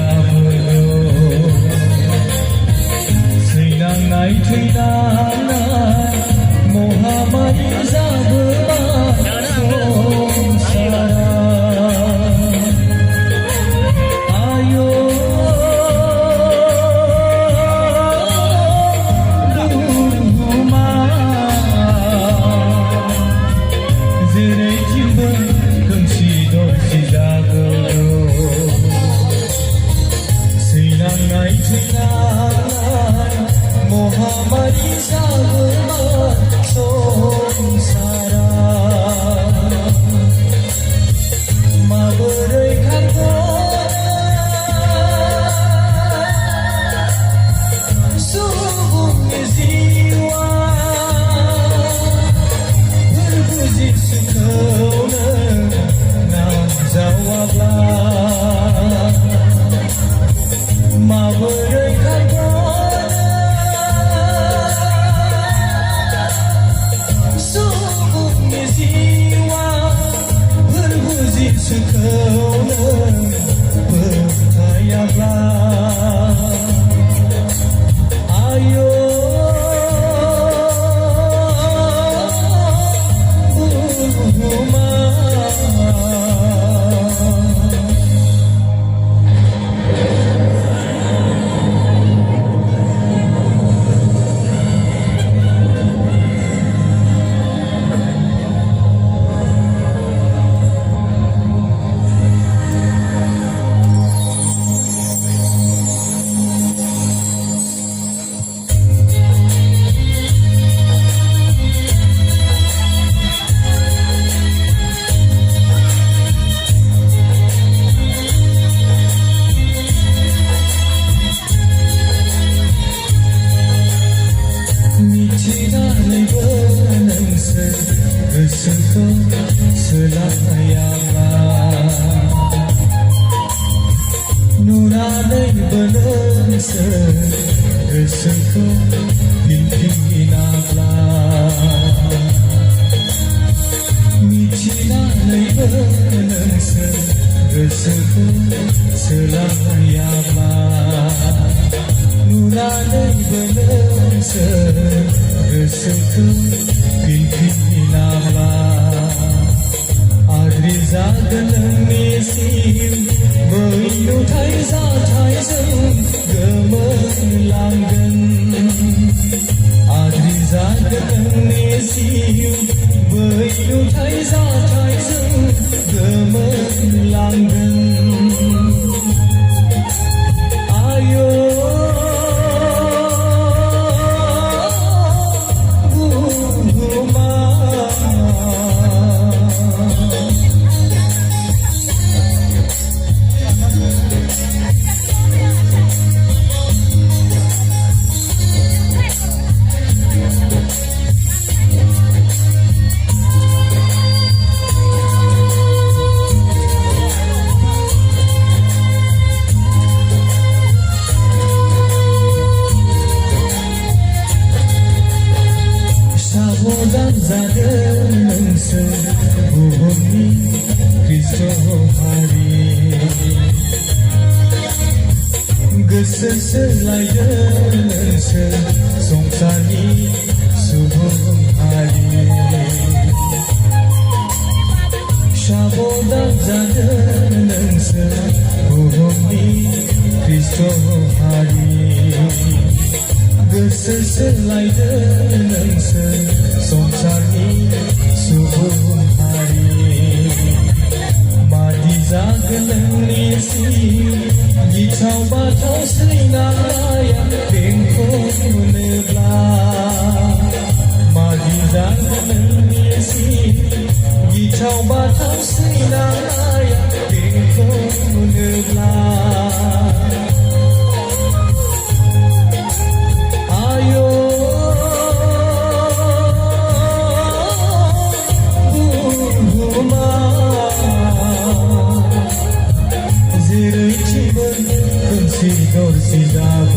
जाबोलो सैनांनाय थैनांनाय महामारि जाबोबाय संसारा आयो बुहुमा जेरैथिंबो खोमसि दरसि जाबोलो सैनांनाय थैनांनाय महामारि जाबोबाय संसारा माबोरै खारग'नो सुबुंनि जिउआ फोरबो जिसुखौनो नाजावाब्ला माबोरै खारग'नो सुबुंनि जिउआ फोरबो जिसुखौनो फोथायाब्ला आयो बुहुमा मिथिनानैबो नोंसोर गोसोखौ सोलायाब्ला नुनानैबो नोंसोर गोसोखौ फिनफिनाब्ला मिथिनानैबो नोंसोर गोसोखौ सोलायाब्ला नुनानैबो नोंसोर गोसोखौ फिनफिनाब्ला आद्रि जागोन नोंनिसिम बै नुथाय जाथायजों गोमोरलांगोन आद्रि जागोन नोंनिसिम बै नुथाय जाथायजों गोमोरलांगोन आयो साबधान जादों नोंसोर बुहुमनि ख्रिस्ट' हारि गोसो सोलायदों नोंसोर संसारनि सुबुं हारि साबधान जादों नोंसोर बुहुमनि ख्रिस्ट' हारि गोसो सोलायदों नोंसोर संसारनि सुबुं हारि मादि जागोन नोंनिसिम गिथाव बाथाव सैनांनाया बेंखनोब्ला मादि जागोन नोंनिसिम गिथाव बाथाव सैनांनाया बेंखनोब्ला जेरैथिंबो खोमसि दरसि जाबोलो